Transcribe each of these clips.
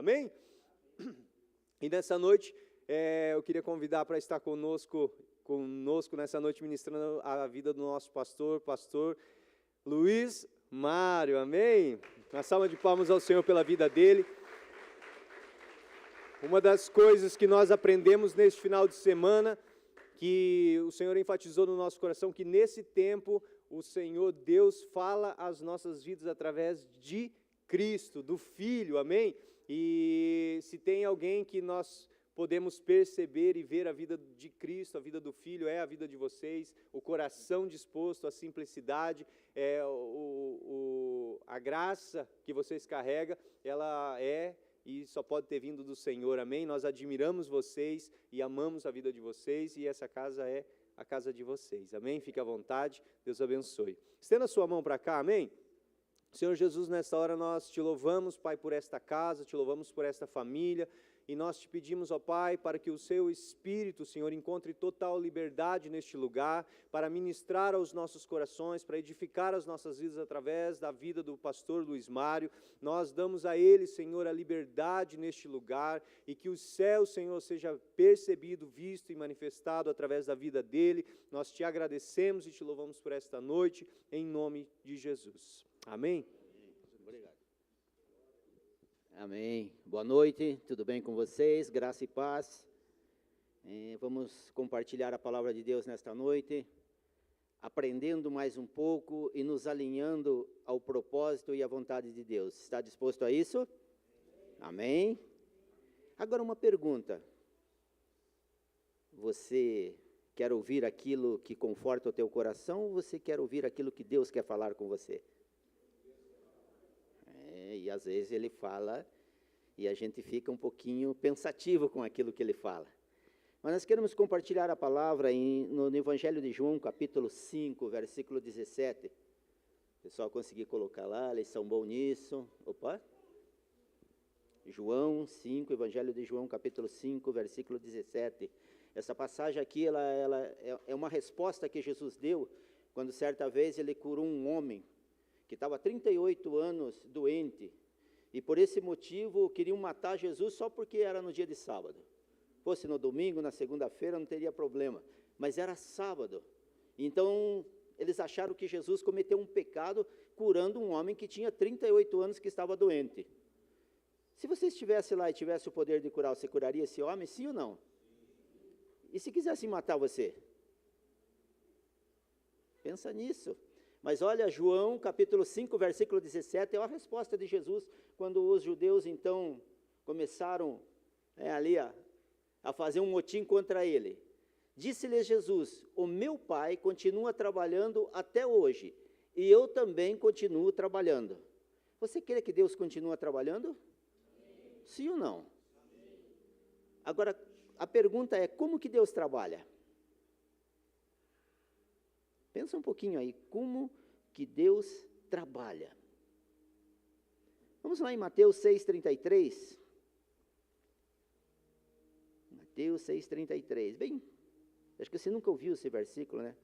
amém? E nessa noite, eu queria convidar para estar conosco nessa noite, ministrando a vida do nosso pastor Luiz Mário, amém? Uma salva de palmas ao Senhor pela vida dele. Uma das coisas que nós aprendemos neste final de semana, que o Senhor enfatizou no nosso coração, que nesse tempo o Senhor Deus fala às nossas vidas através de Cristo, do Filho, amém? E se tem alguém que nós podemos perceber e ver a vida de Cristo, a vida do Filho, é a vida de vocês, o coração disposto, a simplicidade, a graça que vocês carregam, ela é e só pode ter vindo do Senhor, amém? Nós admiramos vocês e amamos a vida de vocês, e essa casa é a casa de vocês, amém? Fique à vontade, Deus abençoe. Estenda a sua mão para cá, amém? Senhor Jesus, nesta hora nós te louvamos, Pai, por esta casa, te louvamos por esta família, e nós te pedimos, ó Pai, para que o seu Espírito, Senhor, encontre total liberdade neste lugar, para ministrar aos nossos corações, para edificar as nossas vidas através da vida do pastor Luiz Mário. Nós damos a ele, Senhor, a liberdade neste lugar, e que o céu, Senhor, seja percebido, visto e manifestado através da vida dele. Nós te agradecemos e te louvamos por esta noite, em nome de Jesus. Amém? Obrigado. Amém. Boa noite, tudo bem com vocês? Graça e paz. Vamos compartilhar a palavra de Deus nesta noite, aprendendo mais um pouco e nos alinhando ao propósito e à vontade de Deus. Está disposto a isso? Amém. Agora uma pergunta. Você quer ouvir aquilo que conforta o teu coração, ou você quer ouvir aquilo que Deus quer falar com você? E às vezes ele fala e a gente fica um pouquinho pensativo com aquilo que ele fala. Mas nós queremos compartilhar a palavra no Evangelho de João, capítulo 5, versículo 17. O pessoal conseguir colocar lá, eles são bons nisso. Opa! João 5, Evangelho de João, capítulo 5, versículo 17. Essa passagem aqui, ela é uma resposta que Jesus deu quando certa vez ele curou um homem que estava há 38 anos doente, e por esse motivo queriam matar Jesus só porque era no dia de sábado. Fosse no domingo, na segunda-feira, não teria problema, mas era sábado. Então, eles acharam que Jesus cometeu um pecado curando um homem que tinha 38 anos que estava doente. Se você estivesse lá e tivesse o poder de curar, você curaria esse homem, sim ou não? E se quisessem matar você? Pensa nisso. Mas olha, João, capítulo 5, versículo 17, é a resposta de Jesus, quando os judeus, então, começaram ali a fazer um motim contra ele. Disse-lhes Jesus: o meu Pai continua trabalhando até hoje, e eu também continuo trabalhando. Você crê que Deus continua trabalhando? Amém. Sim ou não? Amém. Agora, a pergunta é, como que Deus trabalha? Pensa um pouquinho aí, como que Deus trabalha? Vamos lá em Mateus 6,33. Mateus 6,33. Bem, acho que você nunca ouviu esse versículo, né?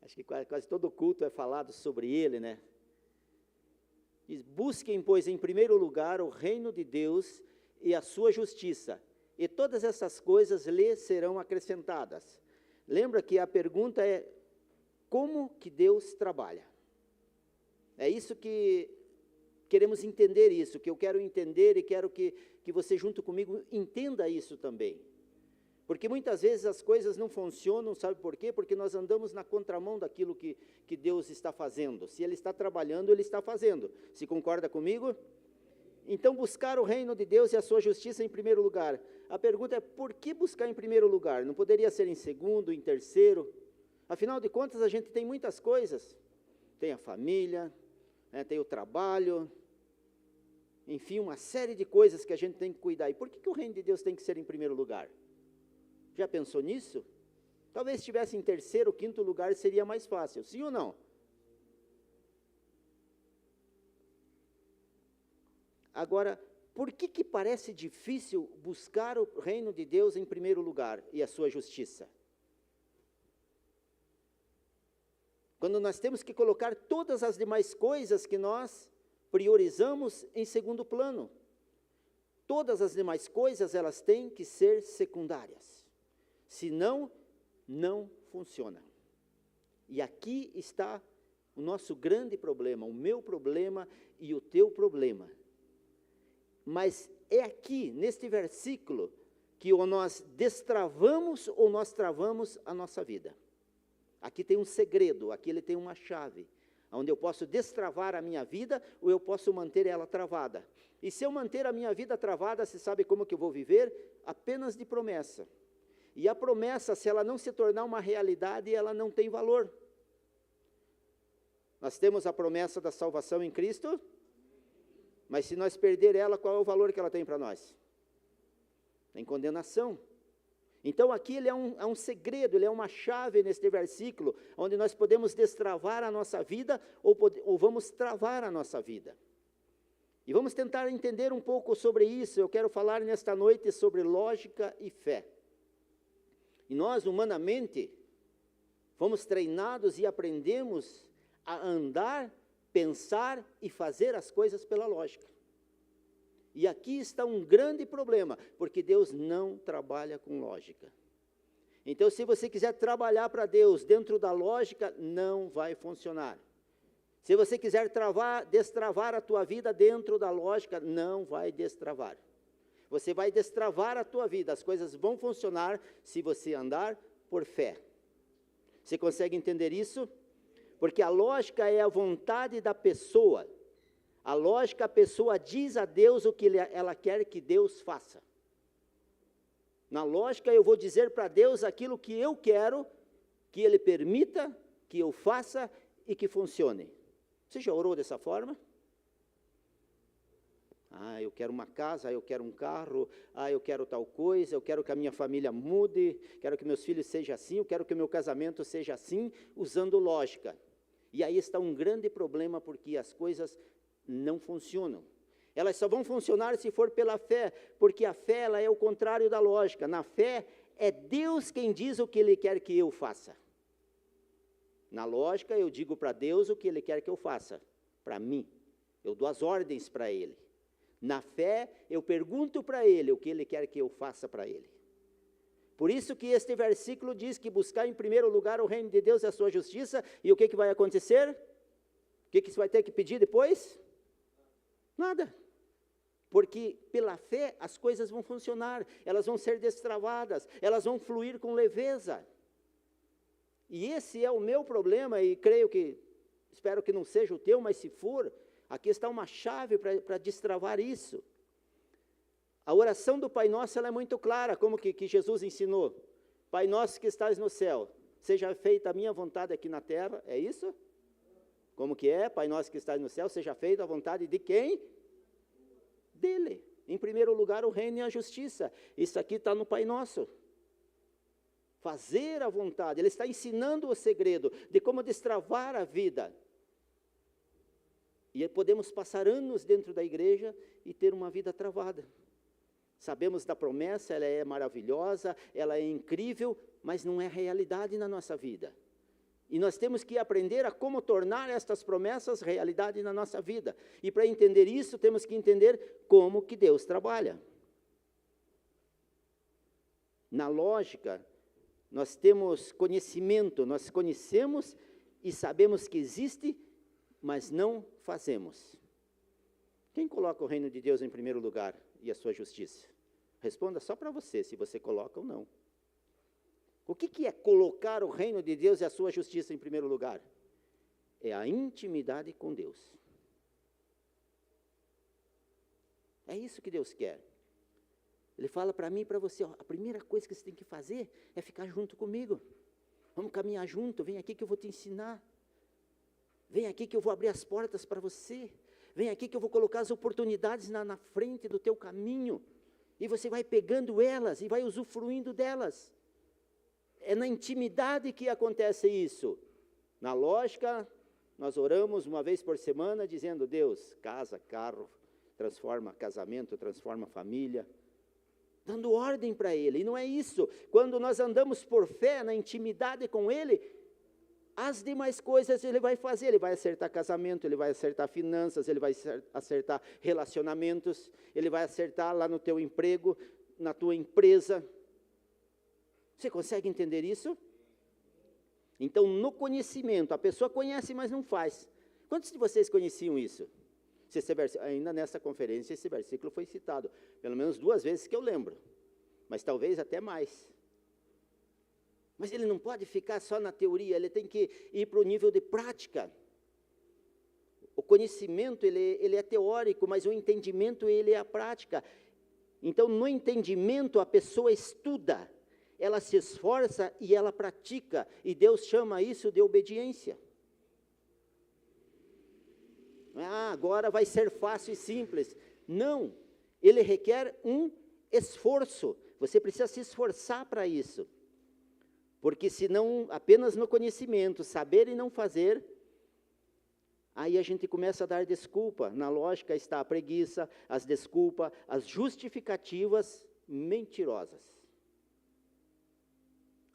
Acho que quase todo culto é falado sobre ele, né? Diz: busquem, pois, em primeiro lugar o reino de Deus e a sua justiça, e todas essas coisas lhes serão acrescentadas. Lembra que a pergunta é, como que Deus trabalha? É isso que queremos entender, isso, que eu quero entender e quero que você junto comigo entenda isso também. Porque muitas vezes as coisas não funcionam, sabe por quê? Porque nós andamos na contramão daquilo que Deus está fazendo. Se Ele está trabalhando, Ele está fazendo. Se concorda comigo? Então, buscar o reino de Deus e a sua justiça em primeiro lugar. A pergunta é, por que buscar em primeiro lugar? Não poderia ser em segundo, em terceiro? Afinal de contas, a gente tem muitas coisas. Tem a família, tem o trabalho, enfim, uma série de coisas que a gente tem que cuidar. E por que o reino de Deus tem que ser em primeiro lugar? Já pensou nisso? Talvez se estivesse em terceiro, quinto lugar, seria mais fácil. Sim ou não? Agora, por que parece difícil buscar o reino de Deus em primeiro lugar e a sua justiça? Quando nós temos que colocar todas as demais coisas que nós priorizamos em segundo plano. Todas as demais coisas, elas têm que ser secundárias. Senão, não funciona. E aqui está o nosso grande problema, o meu problema e o teu problema. Mas é aqui, neste versículo, que ou nós destravamos ou nós travamos a nossa vida. Aqui tem um segredo, aqui ele tem uma chave, onde eu posso destravar a minha vida ou eu posso manter ela travada. E se eu manter a minha vida travada, você sabe como que eu vou viver? Apenas de promessa. E a promessa, se ela não se tornar uma realidade, ela não tem valor. Nós temos a promessa da salvação em Cristo, mas se nós perder ela, qual é o valor que ela tem para nós? Tem condenação. Então aqui ele é um segredo, ele é uma chave neste versículo, onde nós podemos destravar a nossa vida ou vamos travar a nossa vida. E vamos tentar entender um pouco sobre isso. Eu quero falar nesta noite sobre lógica e fé. E nós, humanamente, fomos treinados e aprendemos a andar, pensar e fazer as coisas pela lógica. E aqui está um grande problema, porque Deus não trabalha com lógica. Então, se você quiser trabalhar para Deus dentro da lógica, não vai funcionar. Se você quiser destravar a tua vida dentro da lógica, não vai destravar. Você vai destravar a tua vida, as coisas vão funcionar se você andar por fé. Você consegue entender isso? Porque a lógica é a vontade da pessoa. A lógica, a pessoa diz a Deus o que ela quer que Deus faça. Na lógica, eu vou dizer para Deus aquilo que eu quero, que Ele permita, que eu faça e que funcione. Você já orou dessa forma? Eu quero uma casa, eu quero um carro, eu quero tal coisa, eu quero que a minha família mude, quero que meus filhos sejam assim, eu quero que o meu casamento seja assim, usando lógica. E aí está um grande problema, porque as coisas não funcionam. Elas só vão funcionar se for pela fé, porque a fé ela é o contrário da lógica. Na fé, é Deus quem diz o que Ele quer que eu faça. Na lógica, eu digo para Deus o que Ele quer que eu faça, para mim. Eu dou as ordens para Ele. Na fé, eu pergunto para Ele o que Ele quer que eu faça para Ele. Por isso que este versículo diz que buscar em primeiro lugar o reino de Deus e a sua justiça, e o que vai acontecer? O que você vai ter que pedir depois? Nada. Porque pela fé as coisas vão funcionar, elas vão ser destravadas, elas vão fluir com leveza. E esse é o meu problema, e espero que não seja o teu, mas se for, aqui está uma chave para destravar isso. A oração do Pai Nosso ela é muito clara, como que Jesus ensinou. Pai Nosso que estás no céu, seja feita a minha vontade aqui na terra, é isso? Como que é? Pai Nosso que estás no céu, seja feita a vontade de quem? Dele. Em primeiro lugar, o reino e a justiça. Isso aqui está no Pai Nosso. Fazer a vontade. Ele está ensinando o segredo de como destravar a vida. E podemos passar anos dentro da igreja e ter uma vida travada. Sabemos da promessa, ela é maravilhosa, ela é incrível, mas não é realidade na nossa vida. E nós temos que aprender a como tornar estas promessas realidade na nossa vida. E para entender isso, temos que entender como que Deus trabalha. Na lógica, nós temos conhecimento, nós conhecemos e sabemos que existe, mas não fazemos. Quem coloca o reino de Deus em primeiro lugar e a sua justiça? Responda só para você, se você coloca ou não. O que é colocar o reino de Deus e a sua justiça em primeiro lugar? É a intimidade com Deus. É isso que Deus quer. Ele fala para mim e para você, a primeira coisa que você tem que fazer é ficar junto comigo. Vamos caminhar junto, vem aqui que eu vou te ensinar. Vem aqui que eu vou abrir as portas para você. Vem aqui que eu vou colocar as oportunidades na frente do teu caminho. E você vai pegando elas e vai usufruindo delas. É na intimidade que acontece isso. Na lógica, nós oramos uma vez por semana dizendo, Deus, casa, carro, transforma casamento, transforma família. Dando ordem para Ele. E não é isso. Quando nós andamos por fé, na intimidade com Ele, as demais coisas ele vai fazer, ele vai acertar casamento, ele vai acertar finanças, ele vai acertar relacionamentos, ele vai acertar lá no teu emprego, na tua empresa. Você consegue entender isso? Então, no conhecimento, a pessoa conhece, mas não faz. Quantos de vocês conheciam isso? Ainda nessa conferência, esse versículo foi citado, pelo menos 2 vezes que eu lembro, mas talvez até mais. Mas ele não pode ficar só na teoria, ele tem que ir para o nível de prática. O conhecimento, ele é teórico, mas o entendimento, ele é a prática. Então, no entendimento, a pessoa estuda, ela se esforça e ela pratica, e Deus chama isso de obediência. Agora vai ser fácil e simples. Não, ele requer um esforço, você precisa se esforçar para isso. Porque senão, apenas no conhecimento, saber e não fazer, aí a gente começa a dar desculpa. Na lógica está a preguiça, as desculpas, as justificativas mentirosas.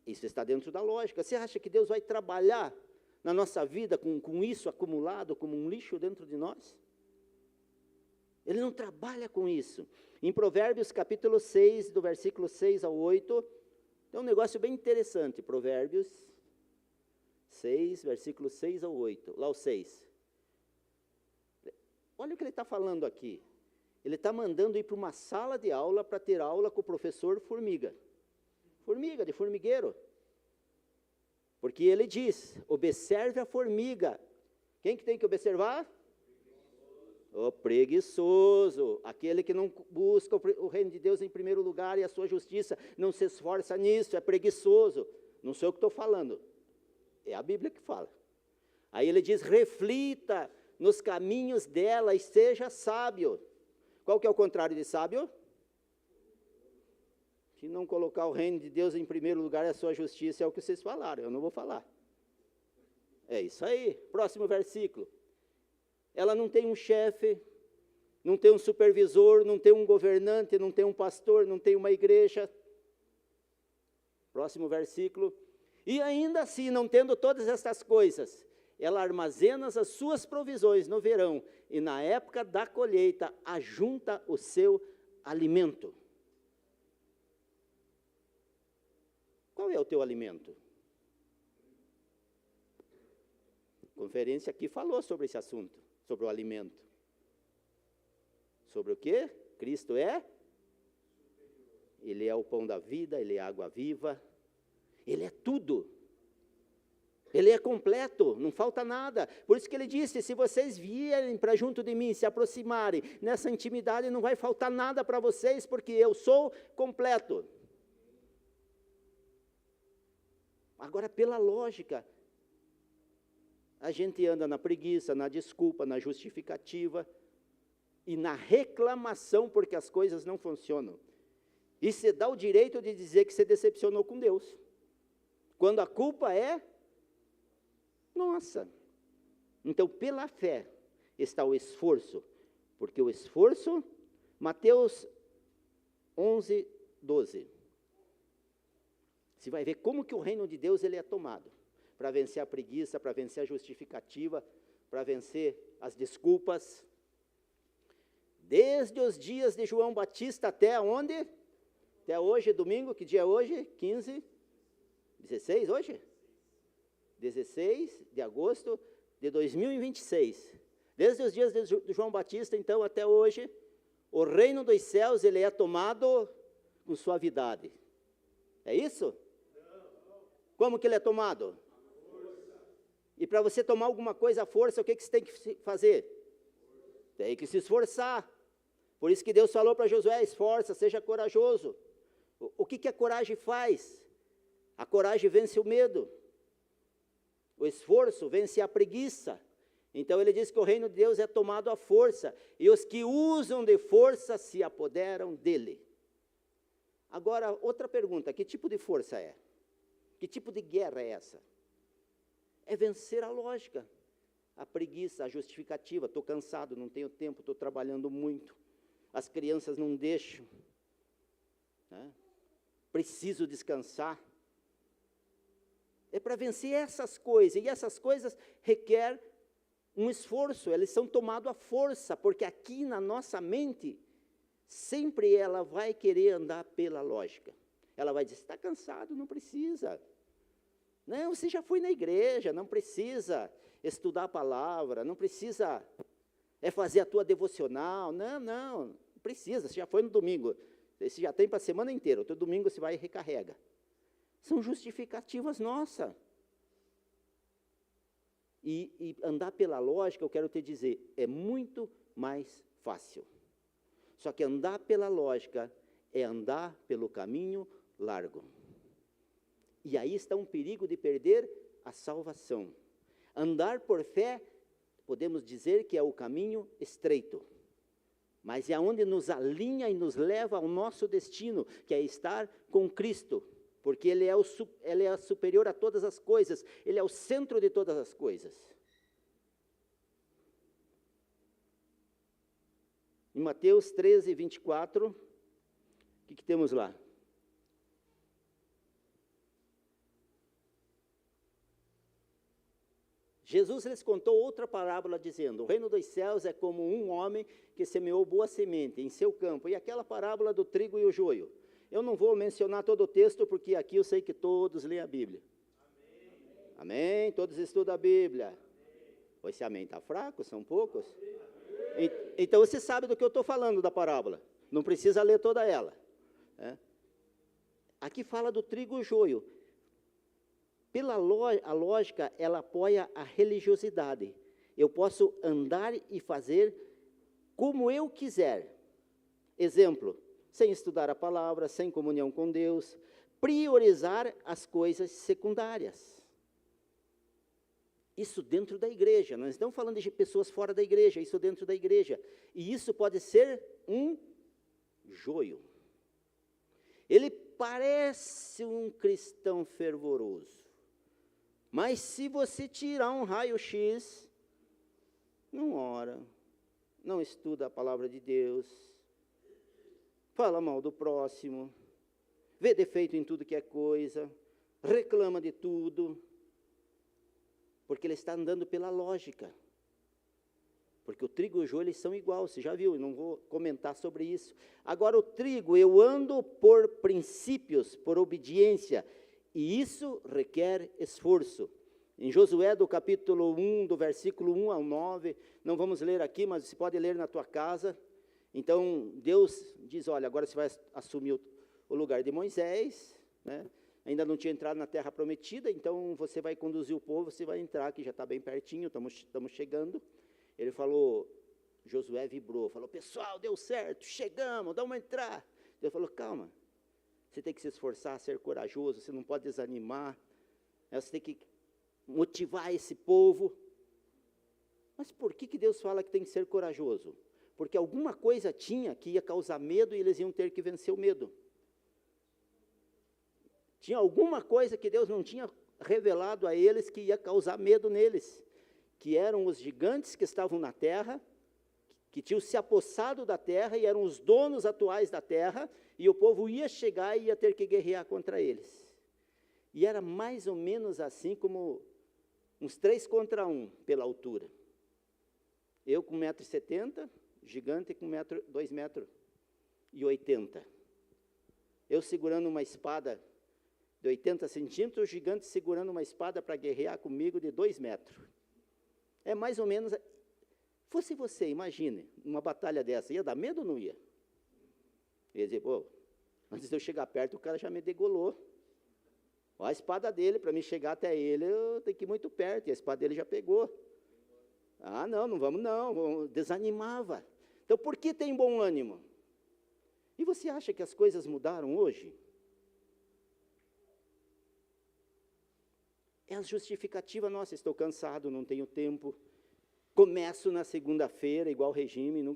Isso está dentro da lógica. Você acha que Deus vai trabalhar na nossa vida com isso acumulado como um lixo dentro de nós? Ele não trabalha com isso. Em Provérbios capítulo 6, do versículo 6 ao 8, tem um negócio bem interessante. Provérbios 6, versículo 6 ao 8. Lá o 6. Olha o que ele está falando aqui. Ele está mandando ir para uma sala de aula para ter aula com o professor Formiga. Formiga, de formigueiro. Porque ele diz, observe a formiga. Quem que tem que observar? O preguiçoso, aquele que não busca o reino de Deus em primeiro lugar e a sua justiça, não se esforça nisso, é preguiçoso. Não sou eu que estou falando, é a Bíblia que fala. Aí ele diz, reflita nos caminhos dela e seja sábio. Qual que é o contrário de sábio? Se não colocar o reino de Deus em primeiro lugar e a sua justiça, é o que vocês falaram, eu não vou falar. É isso aí, próximo versículo. Ela não tem um chefe, não tem um supervisor, não tem um governante, não tem um pastor, não tem uma igreja. Próximo versículo. E ainda assim, não tendo todas estas coisas, ela armazena as suas provisões no verão e na época da colheita ajunta o seu alimento. Qual é o teu alimento? A conferência aqui falou sobre esse assunto. Sobre o alimento. Sobre o quê? Cristo é? Ele é o pão da vida, Ele é a água viva, Ele é tudo. Ele é completo, não falta nada. Por isso que Ele disse, se vocês vierem para junto de mim, se aproximarem, nessa intimidade não vai faltar nada para vocês, porque eu sou completo. Agora, pela lógica, a gente anda na preguiça, na desculpa, na justificativa e na reclamação porque as coisas não funcionam. E você dá o direito de dizer que você decepcionou com Deus, quando a culpa é nossa. Então, pela fé está o esforço, porque o esforço, Mateus 11, 12. Você vai ver como que o reino de Deus ele é tomado. Para vencer a preguiça, para vencer a justificativa, para vencer as desculpas. Desde os dias de João Batista até onde? Até hoje, domingo, que dia é hoje? 15, 16 hoje? 16 de agosto de 2026. Desde os dias de João Batista, então, até hoje, o reino dos céus, ele é tomado com suavidade. É isso? Como que ele é tomado? E para você tomar alguma coisa à força, o que você tem que fazer? Tem que se esforçar. Por isso que Deus falou para Josué, esforça, seja corajoso. O que a coragem faz? A coragem vence o medo. O esforço vence a preguiça. Então ele diz que o reino de Deus é tomado à força, e os que usam de força se apoderam dele. Agora, outra pergunta, que tipo de força é? Que tipo de guerra é essa? É vencer a lógica, a preguiça, a justificativa. Estou cansado, não tenho tempo, estou trabalhando muito, as crianças não deixam, né? Preciso descansar. É para vencer essas coisas, e essas coisas requerem um esforço, elas são tomadas à força, porque aqui na nossa mente, sempre ela vai querer andar pela lógica. Ela vai dizer, você está cansado, não precisa. Não, você já foi na igreja, não precisa estudar a palavra, não precisa fazer a tua devocional, não precisa, você já foi no domingo, você já tem para a semana inteira, outro domingo você vai e recarrega. São justificativas nossas. E andar pela lógica, eu quero te dizer, é muito mais fácil. Só que andar pela lógica é andar pelo caminho largo. E aí está um perigo de perder a salvação. Andar por fé, podemos dizer que é o caminho estreito, mas é onde nos alinha e nos leva ao nosso destino, que é estar com Cristo, porque Ele é superior a todas as coisas, Ele é o centro de todas as coisas. Em Mateus 13, 24, o que temos lá? Jesus lhes contou outra parábola, dizendo, o reino dos céus é como um homem que semeou boa semente em seu campo. E aquela parábola do trigo e o joio. Eu não vou mencionar todo o texto, porque aqui eu sei que todos leem a Bíblia. Amém? Todos estudam a Bíblia. Amém. Esse amém está fraco, são poucos? Então você sabe do que eu estou falando da parábola. Não precisa ler toda ela. Aqui fala do trigo e o joio. A lógica, ela apoia a religiosidade. Eu posso andar e fazer como eu quiser. Exemplo, sem estudar a palavra, sem comunhão com Deus, priorizar as coisas secundárias. Isso dentro da igreja, nós não estamos falando de pessoas fora da igreja, isso dentro da igreja. E isso pode ser um joio. Ele parece um cristão fervoroso. Mas se você tirar um raio-x, não ora, não estuda a palavra de Deus, fala mal do próximo, vê defeito em tudo que é coisa, reclama de tudo, porque ele está andando pela lógica. Porque o trigo e o joio, eles são iguais, você já viu, eu não vou comentar sobre isso. Agora o trigo, eu ando por princípios, por obediência, e isso requer esforço. Em Josué, do capítulo 1, do versículo 1 ao 9, não vamos ler aqui, mas você pode ler na tua casa. Então, Deus diz, olha, agora você vai assumir o lugar de Moisés, né? Ainda não tinha entrado na terra prometida, então você vai conduzir o povo, você vai entrar, que já está bem pertinho, estamos chegando. Ele falou, Josué vibrou, falou, pessoal, deu certo, chegamos, vamos entrar. Deus falou, calma. Você tem que se esforçar, ser corajoso, você não pode desanimar, você tem que motivar esse povo. Mas por que Deus fala que tem que ser corajoso? Porque alguma coisa tinha que ia causar medo e eles iam ter que vencer o medo. Tinha alguma coisa que Deus não tinha revelado a eles que ia causar medo neles, que eram os gigantes que estavam na terra, que tinham se apossado da terra e eram os donos atuais da terra, e o povo ia chegar e ia ter que guerrear contra eles. E era mais ou menos assim como uns 3 contra 1 pela altura. Eu com 1,70 m, gigante com 2,80 m. Eu segurando uma espada de 80 centímetros, o gigante segurando uma espada para guerrear comigo de 2 metros. É mais ou menos... Fosse você, imagine, uma batalha dessa, ia dar medo ou não ia? Ia dizer, pô, antes de eu chegar perto, o cara já me degolou. Olha a espada dele, para mim chegar até ele, eu tenho que ir muito perto, e a espada dele já pegou. Ah, não vamos não, desanimava. Então, por que tem bom ânimo? E você acha que as coisas mudaram hoje? É a justificativa nossa, estou cansado, não tenho tempo. Começo na segunda-feira, igual regime, não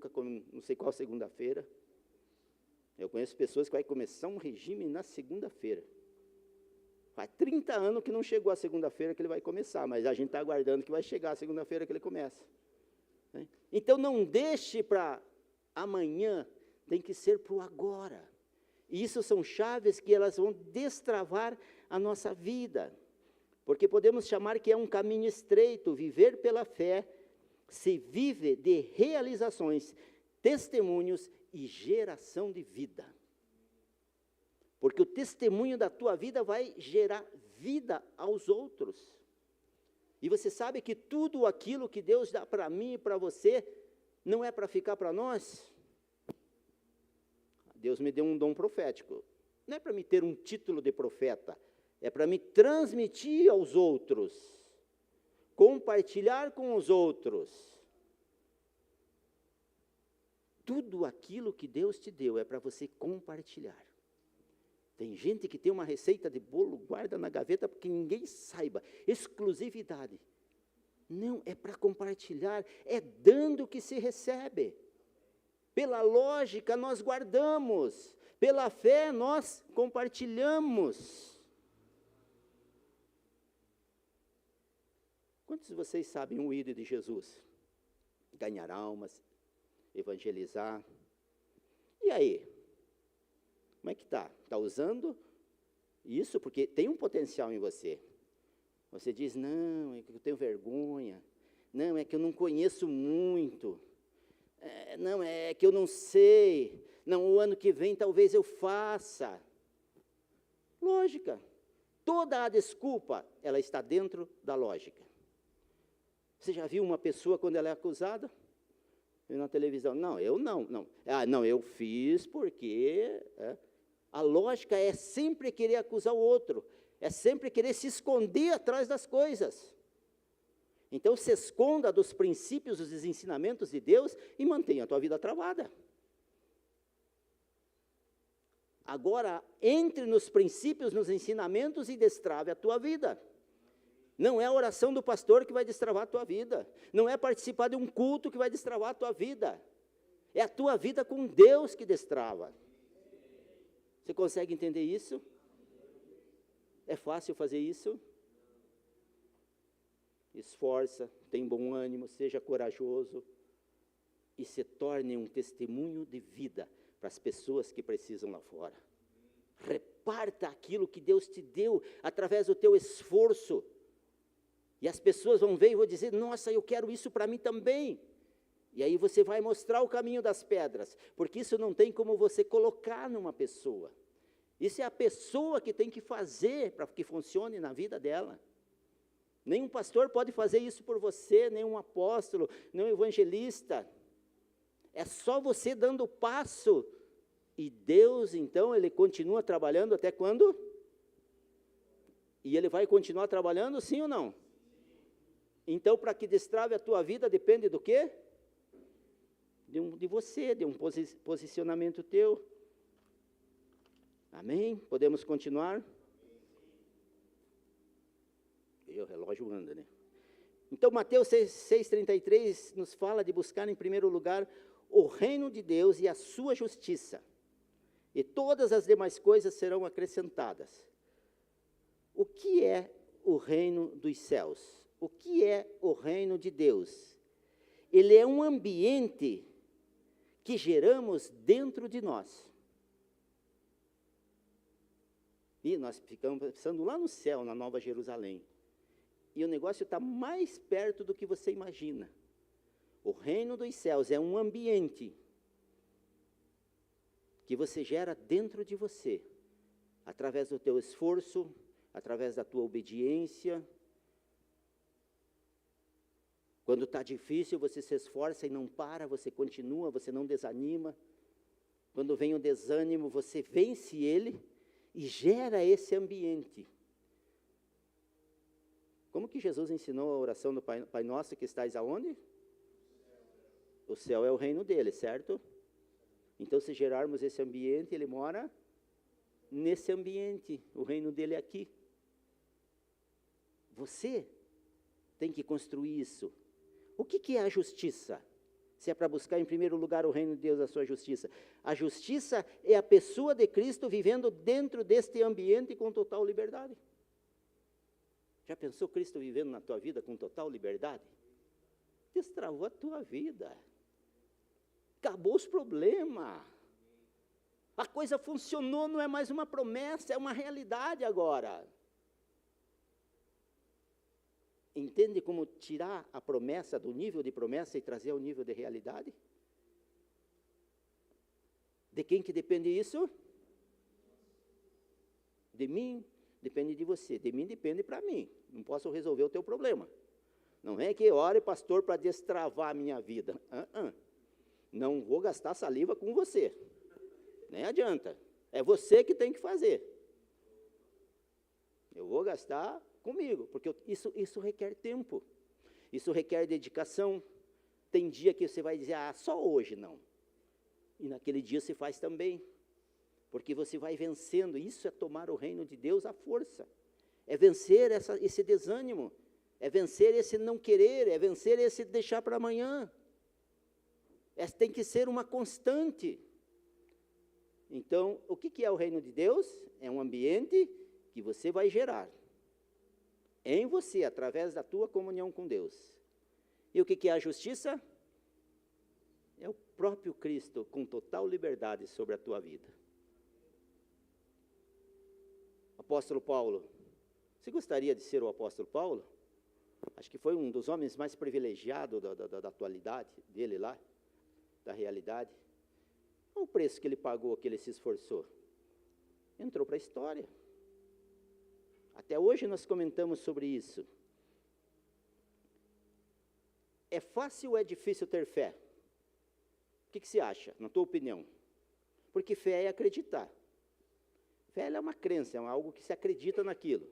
sei qual segunda-feira. Eu conheço pessoas que vai começar um regime na segunda-feira. Faz 30 anos que não chegou a segunda-feira que ele vai começar, mas a gente está aguardando que vai chegar a segunda-feira que ele começa. Então não deixe para amanhã, tem que ser para o agora. E isso são chaves que elas vão destravar a nossa vida. porque podemos chamar que é um caminho estreito. Viver pela fé se vive de realizações, testemunhos e geração de vida. Porque o testemunho da tua vida vai gerar vida aos outros. E você sabe que tudo aquilo que Deus dá para mim e para você, não é para ficar para nós. Deus me deu um dom profético. Não é para me ter um título de profeta, é para me transmitir aos outros, compartilhar com os outros. Tudo aquilo que Deus te deu é para você compartilhar. Tem gente que tem uma receita de bolo, guarda na gaveta porque ninguém saiba, exclusividade. Não, é para compartilhar, é dando que se recebe. Pela lógica nós guardamos, pela fé nós compartilhamos. Quantos de vocês sabem o ídolo de Jesus? Ganhar almas, evangelizar. E aí? Como é que está? Está usando isso? Porque tem um potencial em você. Você diz, não, é que eu tenho vergonha. Não, é que eu não conheço muito. Não, é que eu não sei. Não, o ano que vem talvez eu faça. Lógica. Toda a desculpa, ela está dentro da lógica. Você já viu uma pessoa quando ela é acusada? Na televisão, não, eu não. Não, eu fiz porque... A lógica é sempre querer acusar o outro, é sempre querer se esconder atrás das coisas. Então, se esconda dos princípios, dos ensinamentos de Deus e mantenha a tua vida travada. Agora, entre nos princípios, nos ensinamentos e destrave a tua vida. Não é a oração do pastor que vai destravar a tua vida. Não é participar de um culto que vai destravar a tua vida. É a tua vida com Deus que destrava. Você consegue entender isso? É fácil fazer isso? Esforça, tem bom ânimo, seja corajoso e se torne um testemunho de vida para as pessoas que precisam lá fora. Reparta aquilo que Deus te deu através do teu esforço. E as pessoas vão ver e vão dizer, nossa, eu quero isso para mim também. E aí você vai mostrar o caminho das pedras, porque isso não tem como você colocar numa pessoa. Isso é a pessoa que tem que fazer para que funcione na vida dela. Nenhum pastor pode fazer isso por você, nenhum apóstolo, nenhum evangelista. É só você dando o passo. E Deus, então, Ele continua trabalhando até quando? E Ele vai continuar trabalhando, sim ou não? Então, para que destrave a tua vida, depende do quê? De você, de um posicionamento teu. Amém? Podemos continuar? E o relógio anda, né? Então, Mateus 6,33 nos fala de buscar em primeiro lugar o reino de Deus e a sua justiça. E todas as demais coisas serão acrescentadas. O que é o reino dos céus? O que é o reino de Deus? Ele é um ambiente que geramos dentro de nós. E nós ficamos pensando lá no céu, na Nova Jerusalém. E o negócio está mais perto do que você imagina. O reino dos céus é um ambiente que você gera dentro de você, através do teu esforço, através da tua obediência. Quando está difícil, você se esforça e não para, você continua, você não desanima. Quando vem o desânimo, você vence ele e gera esse ambiente. Como que Jesus ensinou a oração do Pai Nosso que estais aonde? O céu é o reino dele, certo? Então, se gerarmos esse ambiente, ele mora nesse ambiente, o reino dele é aqui. Você tem que construir isso. O que é a justiça? Se é para buscar em primeiro lugar o reino de Deus, a sua justiça. A justiça é a pessoa de Cristo vivendo dentro deste ambiente com total liberdade. Já pensou Cristo vivendo na tua vida com total liberdade? Destravou a tua vida. Acabou os problemas. A coisa funcionou, não é mais uma promessa, é uma realidade agora. entende como tirar a promessa do nível de promessa e trazer ao nível de realidade? De quem que depende isso? De mim, depende de você. De mim depende para mim. Não posso resolver o teu problema. Não é que ore, pastor, para destravar a minha vida. Não vou gastar saliva com você. Nem adianta. É você que tem que fazer. Eu vou gastar comigo, porque isso requer tempo. Isso requer dedicação. Tem dia que você vai dizer, só hoje não. E naquele dia se faz também. Porque você vai vencendo. Isso é tomar o reino de Deus à força. É vencer esse desânimo. É vencer esse não querer. É vencer esse deixar para amanhã. Tem que ser uma constante. Então, o que é o reino de Deus? É um ambiente que você vai gerar. Em você, através da tua comunhão com Deus. E o que é a justiça? É o próprio Cristo com total liberdade sobre a tua vida. Apóstolo Paulo. Você gostaria de ser o apóstolo Paulo? Acho que foi um dos homens mais privilegiados da atualidade dele lá, da realidade. Qual o preço que ele pagou, que ele se esforçou? Entrou para a história. Até hoje nós comentamos sobre isso. É fácil ou é difícil ter fé? O que você acha, na tua opinião? Porque fé é acreditar. Fé é uma crença, é algo que se acredita naquilo.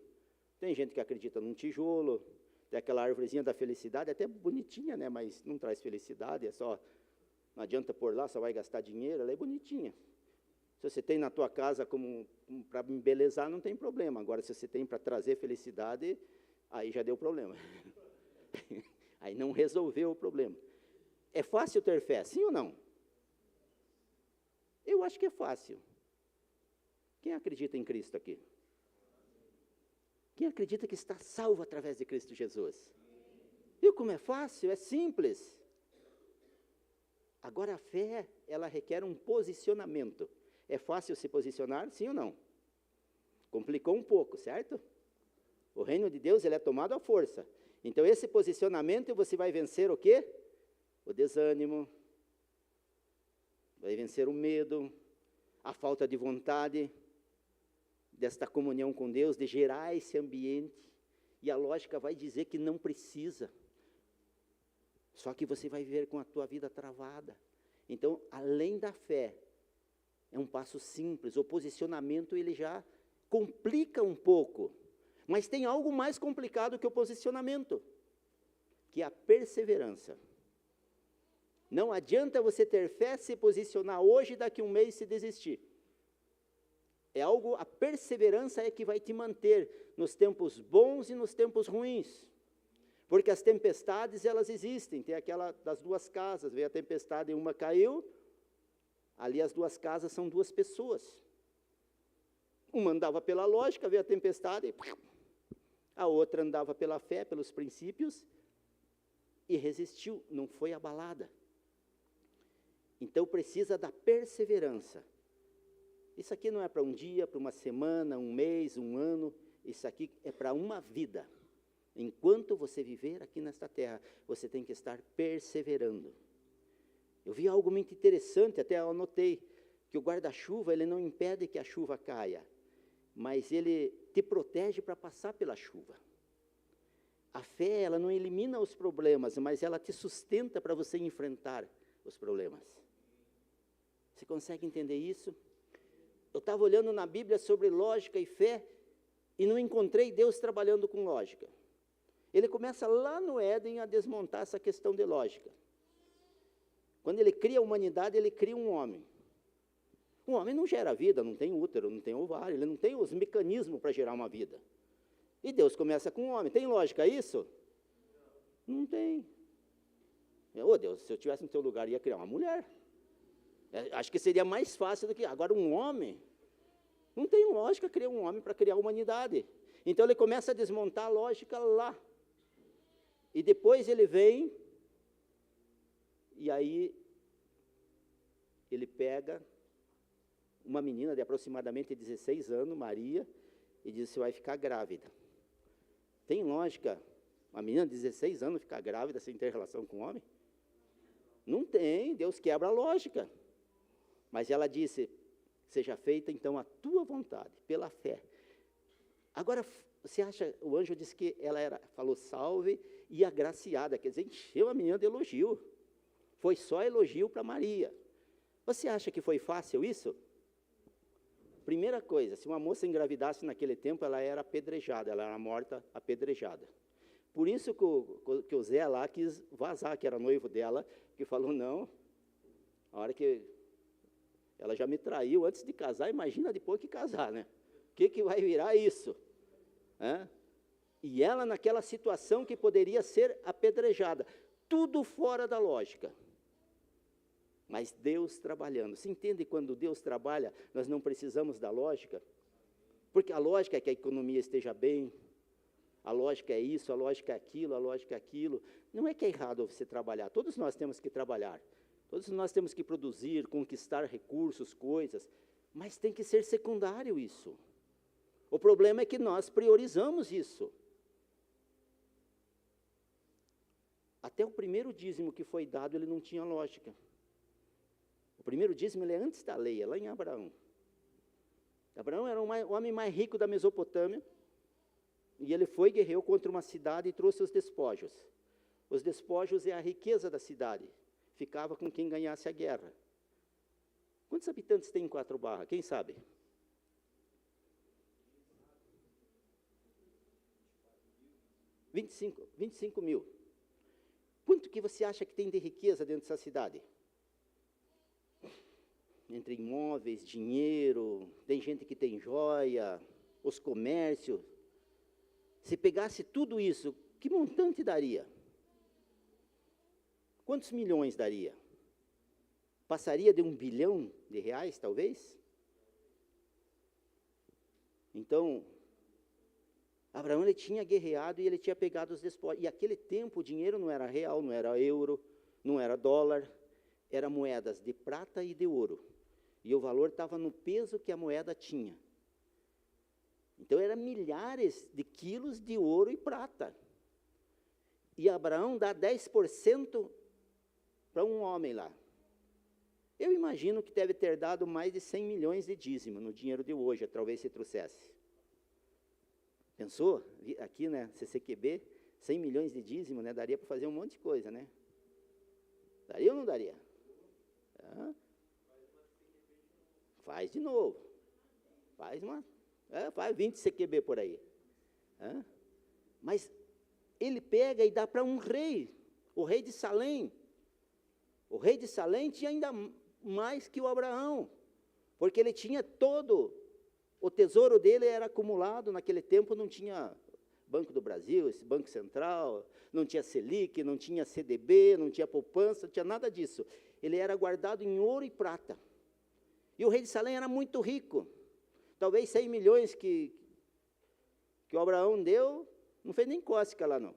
Tem gente que acredita num tijolo, tem aquela árvorezinha da felicidade, até bonitinha, né? Mas não traz felicidade, não adianta pôr lá, só vai gastar dinheiro, ela é bonitinha. Se você tem na tua casa para embelezar, não tem problema. Agora, se você tem para trazer felicidade, aí já deu problema. Aí não resolveu o problema. É fácil ter fé, sim ou não? Eu acho que é fácil. Quem acredita em Cristo aqui? Quem acredita que está salvo através de Cristo Jesus? Viu como é fácil? É simples. Agora a fé, ela requer um posicionamento. É fácil se posicionar, sim ou não? Complicou um pouco, certo? O reino de Deus, ele é tomado à força. Então esse posicionamento você vai vencer o quê? O desânimo, vai vencer o medo, a falta de vontade, desta comunhão com Deus, de gerar esse ambiente, e a lógica vai dizer que não precisa, só que você vai viver com a tua vida travada. Então, além da fé, é um passo simples, o posicionamento ele já complica um pouco, mas tem algo mais complicado que o posicionamento, que é a perseverança. Não adianta você ter fé, se posicionar hoje e daqui a um mês se desistir. A perseverança é que vai te manter nos tempos bons e nos tempos ruins. Porque as tempestades, elas existem. Tem aquela das duas casas, veio a tempestade e uma caiu. Ali as duas casas são duas pessoas. Uma andava pela lógica, veio a tempestade, e a outra andava pela fé, pelos princípios, e resistiu, não foi abalada. Então precisa da perseverança. Isso aqui não é para um dia, para uma semana, um mês, um ano. Isso aqui é para uma vida. Enquanto você viver aqui nesta terra, você tem que estar perseverando. Eu vi algo muito interessante, até eu anotei, que o guarda-chuva, ele não impede que a chuva caia, mas ele te protege para passar pela chuva. A fé, ela não elimina os problemas, mas ela te sustenta para você enfrentar os problemas. Você consegue entender isso? Eu estava olhando na Bíblia sobre lógica e fé e não encontrei Deus trabalhando com lógica. Ele começa lá no Éden a desmontar essa questão de lógica. Quando ele cria a humanidade, ele cria um homem. Um homem não gera vida, não tem útero, não tem ovário, ele não tem os mecanismos para gerar uma vida. E Deus começa com um homem. Tem lógica isso? Não tem. Deus, se eu estivesse no teu lugar, ia criar uma mulher. Acho que seria mais fácil do que... Agora, um homem, não tem lógica criar um homem para criar a humanidade. Então, ele começa a desmontar a lógica lá. E depois ele vem, e aí ele pega uma menina de aproximadamente 16 anos, Maria, e diz, você vai ficar grávida. Tem lógica Uma menina de 16 anos ficar grávida sem ter relação com o homem? Não tem, Deus quebra a lógica. Mas ela disse, seja feita então a tua vontade, pela fé. Agora, você acha, o anjo disse que ela falou salve e agraciada, quer dizer, encheu a menina de elogio. Foi só elogio para Maria. Você acha que foi fácil isso? Primeira coisa, se uma moça engravidasse naquele tempo, ela era apedrejada, ela era morta apedrejada. Por isso que o Zé lá quis vazar, que era noivo dela, que falou, não, a hora que ela já me traiu antes de casar, imagina depois que casar, né? O que vai virar isso? E ela naquela situação que poderia ser apedrejada, tudo fora da lógica. Mas Deus trabalhando. Você entende quando Deus trabalha, nós não precisamos da lógica? Porque a lógica é que a economia esteja bem, a lógica é isso, a lógica é aquilo, a lógica é aquilo. Não é que é errado você trabalhar, todos nós temos que trabalhar, todos nós temos que produzir, conquistar recursos, coisas, mas tem que ser secundário isso. O problema é que nós priorizamos isso. Até o primeiro dízimo que foi dado, ele não tinha lógica. O primeiro dízimo ele é antes da lei, é lá em Abraão. Abraão era o homem mais rico da Mesopotâmia, e ele foi guerreou contra uma cidade e trouxe os despojos. Os despojos é a riqueza da cidade, ficava com quem ganhasse a guerra. Quantos habitantes tem em Quatro Barras? Quem sabe? 25 mil. Quanto que você acha que tem de riqueza dentro dessa cidade? Entre imóveis, dinheiro, tem gente que tem joia, os comércios. Se pegasse tudo isso, que montante daria? Quantos milhões daria? Passaria de R$1 bilhão, talvez? Então, Abraão ele tinha guerreado e ele tinha pegado os despojos. E aquele tempo o dinheiro não era real, não era euro, não era dólar, eram moedas de prata e de ouro. E o valor estava no peso que a moeda tinha. Então, eram milhares de quilos de ouro e prata. E Abraão dá 10% para um homem lá. Eu imagino que deve ter dado mais de 100 milhões de dízimo no dinheiro de hoje, talvez se trouxesse. Pensou? Aqui, né, CCQB, 100 milhões de dízimo, né, daria para fazer um monte de coisa, né? Daria ou não daria? Faz de novo. Faz 20 CQB por aí. Mas ele pega e dá para um rei, o rei de Salém. O rei de Salém tinha ainda mais que o Abraão, porque ele tinha todo, o tesouro dele era acumulado, naquele tempo não tinha Banco do Brasil, esse Banco Central, não tinha Selic, não tinha CDB, não tinha poupança, não tinha nada disso. Ele era guardado em ouro e prata. E o rei de Salém era muito rico. Talvez 100 milhões que o Abraão deu, não fez nem cócega lá, não.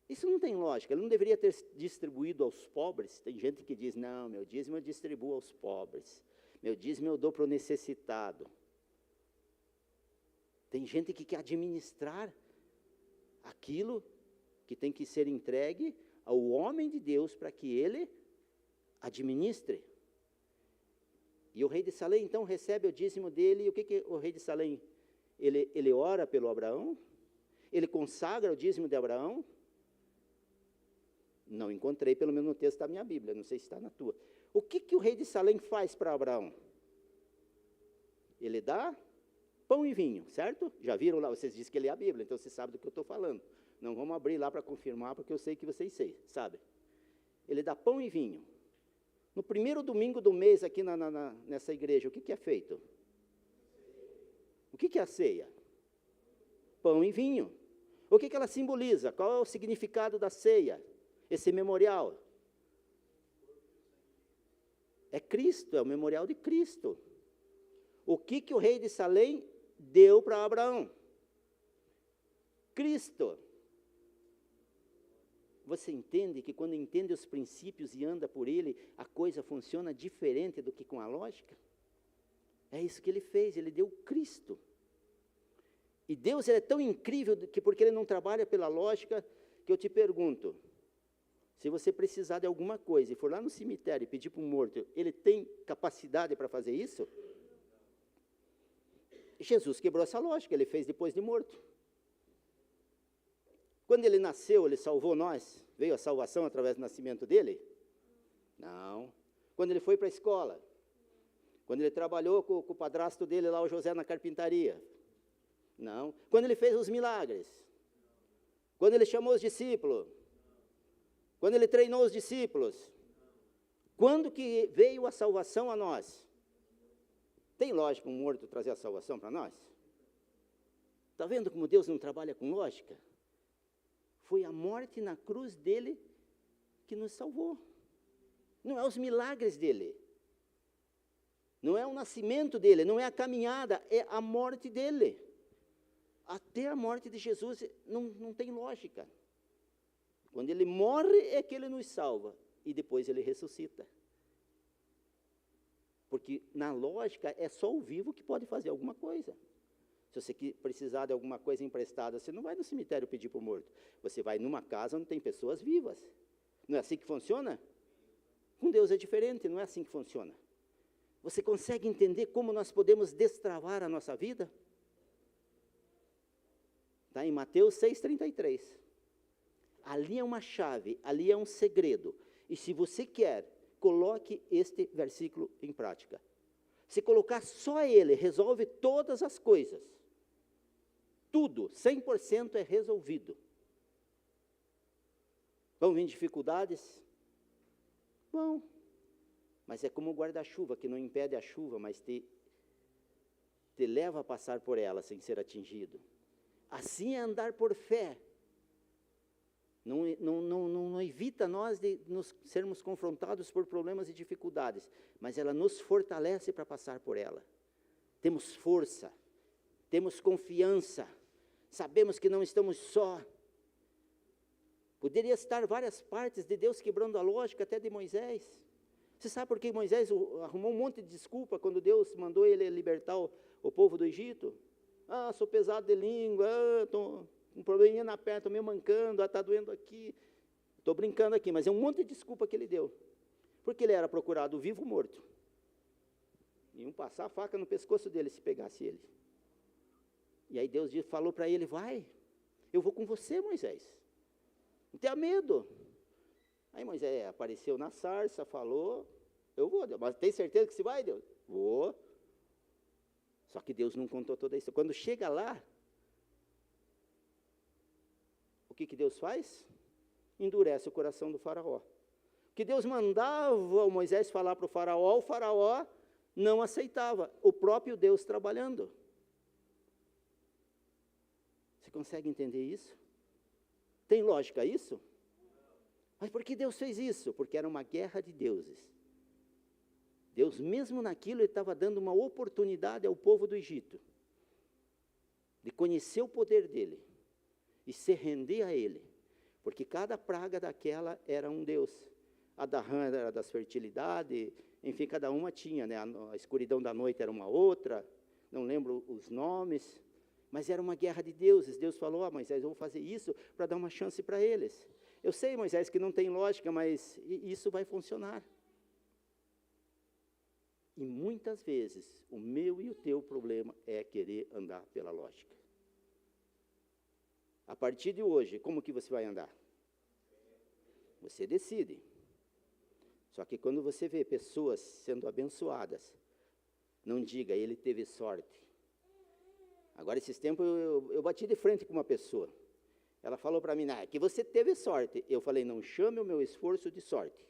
Isso não tem lógica, ele não deveria ter distribuído aos pobres. Tem gente que diz, não, meu dízimo eu distribuo aos pobres, meu dízimo eu dou para o necessitado. Tem gente que quer administrar aquilo que tem que ser entregue ao homem de Deus para que ele administre. E o rei de Salém, então, recebe o dízimo dele, e o que o rei de Salém, ele ora pelo Abraão, ele consagra o dízimo de Abraão. Não encontrei, pelo menos no texto da minha Bíblia, não sei se está na tua. O que o rei de Salém faz para Abraão? Ele dá pão e vinho, certo? Já viram lá, vocês dizem que ele é a Bíblia, então vocês sabem do que eu estou falando. Não vamos abrir lá para confirmar, porque eu sei que vocês sabem. Ele dá pão e vinho. No primeiro domingo do mês, aqui nessa igreja, o que é feito? O que é a ceia? Pão e vinho. O que ela simboliza? Qual é o significado da ceia? Esse memorial? É Cristo, é o memorial de Cristo. O que o rei de Salém deu para Abraão? Cristo. Você entende que quando entende os princípios e anda por ele, a coisa funciona diferente do que com a lógica? É isso que ele fez, ele deu Cristo. E Deus ele é tão incrível que porque Ele não trabalha pela lógica, que eu te pergunto, se você precisar de alguma coisa e for lá no cemitério e pedir para um morto, Ele tem capacidade para fazer isso? Jesus quebrou essa lógica, Ele fez depois de morto. Quando Ele nasceu, Ele salvou nós? Veio a salvação através do nascimento dEle? Não. Quando Ele foi para a escola? Quando Ele trabalhou com o padrasto dEle lá, o José, na carpintaria? Não. Quando Ele fez os milagres? Quando Ele chamou os discípulos? Quando Ele treinou os discípulos? Quando que veio a salvação a nós? Tem lógica um morto trazer a salvação para nós? Está vendo como Deus não trabalha com lógica? Foi a morte na cruz dEle que nos salvou. Não é os milagres dEle. Não é o nascimento dEle, não é a caminhada, é a morte dEle. Até a morte de Jesus não tem lógica. Quando Ele morre é que Ele nos salva. E depois Ele ressuscita. Porque na lógica é só o vivo que pode fazer alguma coisa. Se você precisar de alguma coisa emprestada, você não vai no cemitério pedir para o morto. Você vai numa casa onde tem pessoas vivas. Não é assim que funciona? Com Deus é diferente, não é assim que funciona. Você consegue entender como nós podemos destravar a nossa vida? Está em Mateus 6,33. Ali é uma chave, ali é um segredo. E se você quer, coloque este versículo em prática. Se colocar só ele, resolve todas as coisas. Tudo, 100% é resolvido. Vão vir dificuldades? Vão. Mas é como o guarda-chuva, que não impede a chuva, mas te leva a passar por ela sem ser atingido. Assim é andar por fé. Não evita nós de sermos confrontados por problemas e dificuldades, mas ela nos fortalece para passar por ela. Temos força, temos confiança, sabemos que não estamos só. Poderia estar várias partes de Deus quebrando a lógica, até de Moisés. Você sabe por que Moisés arrumou um monte de desculpa quando Deus mandou ele libertar o povo do Egito? Sou pesado de língua, estou um probleminha na perna, estou meio mancando, está doendo aqui. Estou brincando aqui, mas é um monte de desculpa que ele deu. Porque ele era procurado vivo ou morto. Iam passar a faca no pescoço dele se pegasse ele. E aí Deus falou para ele, vai, eu vou com você, Moisés. Não tenha medo. Aí Moisés apareceu na sarça, falou, eu vou, Deus. Mas tem certeza que você vai, Deus? Vou. Só que Deus não contou toda isso. Quando chega lá, o que Deus faz? Endurece o coração do faraó. O que Deus mandava o Moisés falar para o faraó não aceitava. O próprio Deus trabalhando. Você consegue entender isso? Tem lógica isso? Mas por que Deus fez isso? Porque era uma guerra de deuses. Deus, mesmo naquilo, Ele estava dando uma oportunidade ao povo do Egito de conhecer o poder dEle e se render a Ele, porque cada praga daquela era um Deus. A da rã era das fertilidades, enfim, cada uma tinha, né? A escuridão da noite era uma outra, não lembro os nomes, mas era uma guerra de deuses. Deus falou, Moisés, eu vou fazer isso para dar uma chance para eles. Eu sei, Moisés, que não tem lógica, mas isso vai funcionar. E muitas vezes, o meu e o teu problema é querer andar pela lógica. A partir de hoje, como que você vai andar? Você decide. Só que quando você vê pessoas sendo abençoadas, não diga, ele teve sorte. Agora, esses tempos, eu bati de frente com uma pessoa. Ela falou para mim, que você teve sorte. Eu falei, não chame o meu esforço de sorte.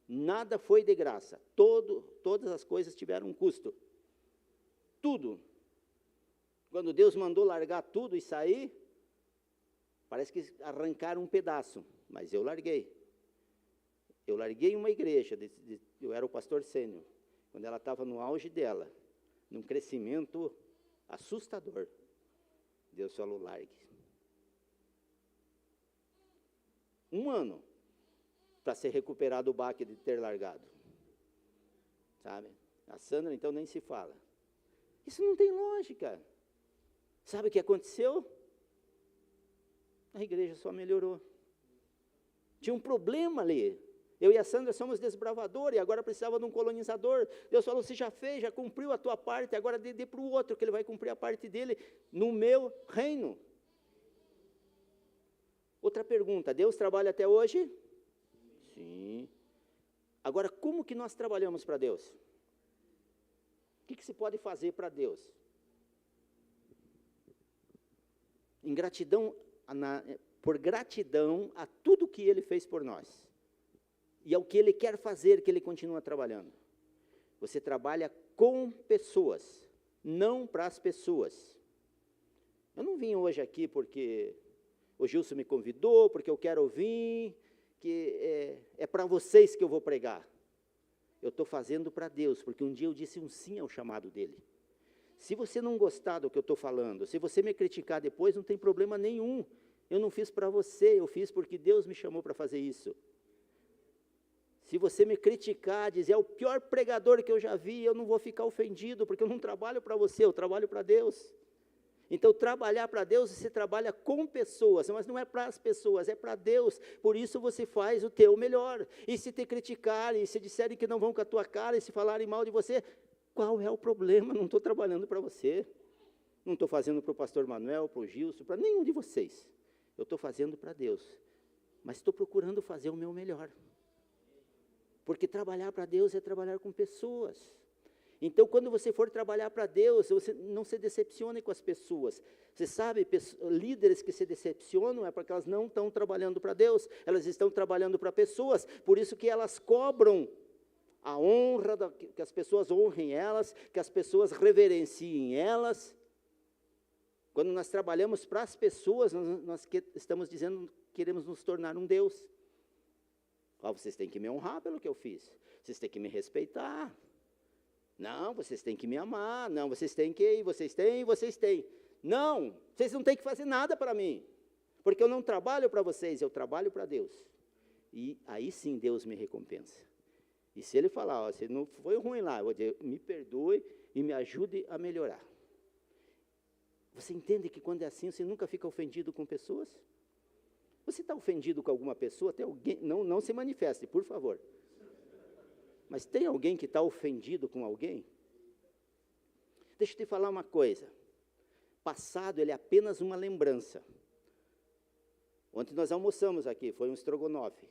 Nada foi de graça. Todas as coisas tiveram um custo. Tudo. Quando Deus mandou largar tudo e sair, parece que arrancaram um pedaço, mas eu larguei. Eu larguei uma igreja, eu era o pastor sênior, quando ela estava no auge dela, num crescimento assustador. Deus falou, largue. Um ano para ser recuperado o baque de ter largado. Sabe? A Sandra, então, nem se fala. Isso não tem lógica. Sabe o que aconteceu? A igreja só melhorou. Tinha um problema ali. Eu e a Sandra somos desbravadores, e agora precisava de um colonizador. Deus falou, você já fez, já cumpriu a tua parte, agora dê para o outro, que ele vai cumprir a parte dele no meu reino. Outra pergunta, Deus trabalha até hoje? Sim. Agora, como que nós trabalhamos para Deus? O que se pode fazer para Deus? Em gratidão, por gratidão a tudo que Ele fez por nós. E ao que Ele quer fazer, que Ele continua trabalhando. Você trabalha com pessoas, não para as pessoas. Eu não vim hoje aqui porque o Gilson me convidou, porque eu quero vir, que é para vocês que eu vou pregar. Eu estou fazendo para Deus, porque um dia eu disse um sim ao chamado dEle. Se você não gostar do que eu estou falando, se você me criticar depois, não tem problema nenhum. Eu não fiz para você, eu fiz porque Deus me chamou para fazer isso. Se você me criticar, dizer, é o pior pregador que eu já vi, eu não vou ficar ofendido, porque eu não trabalho para você, eu trabalho para Deus. Então, trabalhar para Deus, você trabalha com pessoas, mas não é para as pessoas, é para Deus. Por isso você faz o teu melhor. E se te criticarem, se disserem que não vão com a tua cara, e se falarem mal de você, qual é o problema? Não estou trabalhando para você. Não estou fazendo para o pastor Manuel, para o Gilson, para nenhum de vocês. Eu estou fazendo para Deus. Mas estou procurando fazer o meu melhor. Porque trabalhar para Deus é trabalhar com pessoas. Então, quando você for trabalhar para Deus, você não se decepcione com as pessoas. Você sabe, líderes que se decepcionam é porque elas não estão trabalhando para Deus, elas estão trabalhando para pessoas, por isso que elas cobram a honra, que as pessoas honrem elas, que as pessoas reverenciem elas. Quando nós trabalhamos para as pessoas, nós estamos dizendo que queremos nos tornar um Deus. Vocês têm que me honrar pelo que eu fiz, vocês têm que me respeitar. Não, vocês têm que me amar. Não, vocês têm que, vocês têm. Não, vocês não têm que fazer nada para mim, porque eu não trabalho para vocês, eu trabalho para Deus. E aí sim Deus me recompensa. E se Ele falar, se não foi ruim lá, eu vou dizer, me perdoe e me ajude a melhorar. Você entende que quando é assim, você nunca fica ofendido com pessoas? Você está ofendido com alguma pessoa? Até alguém, não se manifeste, por favor. Mas tem alguém que está ofendido com alguém? Deixa eu te falar uma coisa. Passado, ele é apenas uma lembrança. Ontem nós almoçamos aqui, foi um estrogonofe.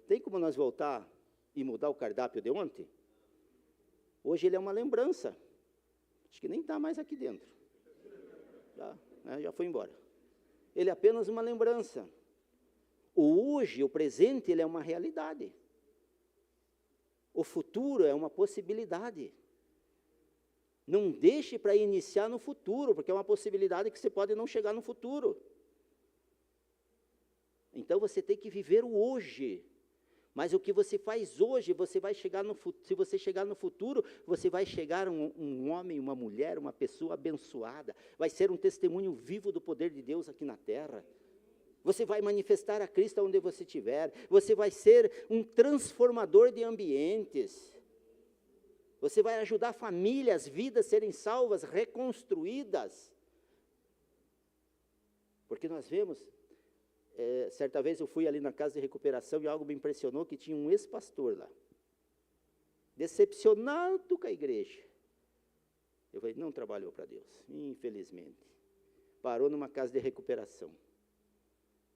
Tem como nós voltar e mudar o cardápio de ontem? Hoje ele é uma lembrança. Acho que nem está mais aqui dentro. Já foi embora. Ele é apenas uma lembrança. O hoje, o presente, ele é uma realidade. O futuro é uma possibilidade. Não deixe para iniciar no futuro, porque é uma possibilidade que você pode não chegar no futuro. Então você tem que viver o hoje. Mas o que você faz hoje, você vai chegar no futuro. Se você chegar no futuro, você vai chegar um homem, uma mulher, uma pessoa abençoada. Vai ser um testemunho vivo do poder de Deus aqui na terra. Você vai manifestar a Cristo onde você estiver. Você vai ser um transformador de ambientes. Você vai ajudar famílias, vidas a serem salvas, reconstruídas. Porque nós vemos, certa vez eu fui ali na casa de recuperação e algo me impressionou, que tinha um ex-pastor lá. Decepcionado com a igreja. Eu falei, não trabalhou para Deus, infelizmente. Parou numa casa de recuperação.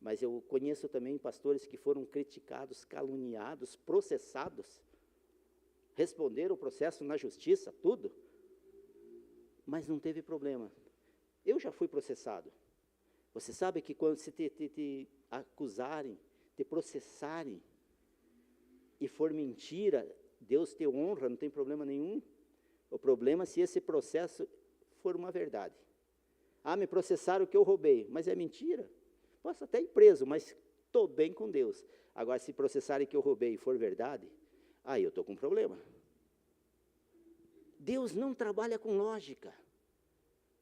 Mas eu conheço também pastores que foram criticados, caluniados, processados, responderam o processo na justiça, tudo, mas não teve problema. Eu já fui processado. Você sabe que quando se te acusarem, te processarem, e for mentira, Deus te honra, não tem problema nenhum. O problema é se esse processo for uma verdade. Me processaram que eu roubei, mas é mentira. Posso até ir preso, mas estou bem com Deus. Agora, se processarem que eu roubei e for verdade, aí eu estou com um problema. Deus não trabalha com lógica.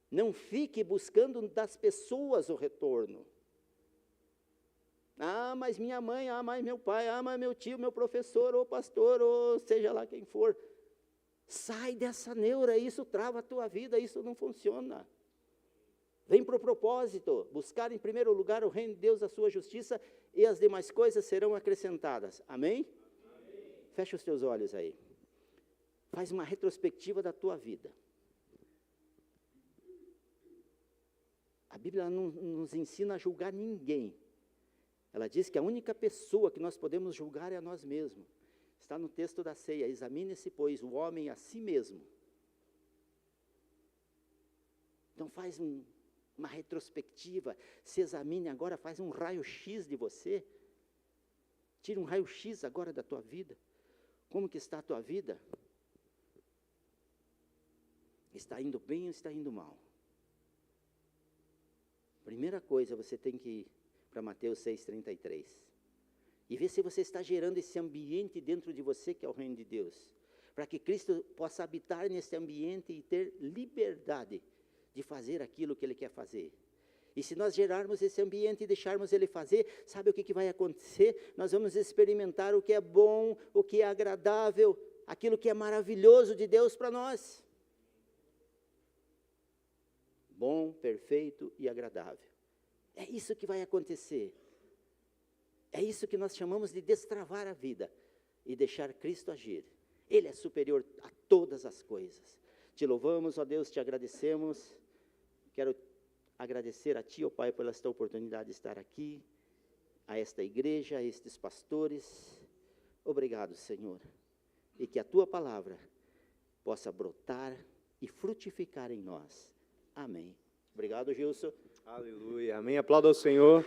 Não fique buscando das pessoas o retorno. Mas minha mãe, mas meu pai, mas meu tio, meu professor, ou pastor, ou seja lá quem for. Sai dessa neura, isso trava a tua vida, isso não funciona. Vem para o propósito, buscar em primeiro lugar o reino de Deus, a sua justiça, e as demais coisas serão acrescentadas. Amém? Amém. Fecha os teus olhos aí. Faz uma retrospectiva da tua vida. A Bíblia não nos ensina a julgar ninguém. Ela diz que a única pessoa que nós podemos julgar é a nós mesmos. Está no texto da ceia: examine-se, pois, o homem a si mesmo. Então faz uma retrospectiva, se examine agora, faz um raio-x de você. Tira um raio-x agora da tua vida. Como que está a tua vida? Está indo bem ou está indo mal? Primeira coisa, você tem que ir para Mateus 6,33. E ver se você está gerando esse ambiente dentro de você, que é o reino de Deus. Para que Cristo possa habitar nesse ambiente e ter liberdade de fazer aquilo que Ele quer fazer. E se nós gerarmos esse ambiente e deixarmos Ele fazer, sabe o que vai acontecer? Nós vamos experimentar o que é bom, o que é agradável, aquilo que é maravilhoso de Deus para nós. Bom, perfeito e agradável. É isso que vai acontecer. É isso que nós chamamos de destravar a vida e deixar Cristo agir. Ele é superior a todas as coisas. Te louvamos, ó Deus, te agradecemos. Quero agradecer a Ti, ó Pai, por esta oportunidade de estar aqui, a esta igreja, a estes pastores. Obrigado, Senhor. E que a Tua palavra possa brotar e frutificar em nós. Amém. Obrigado, Gilson. Aleluia. Amém. Aplauda ao Senhor.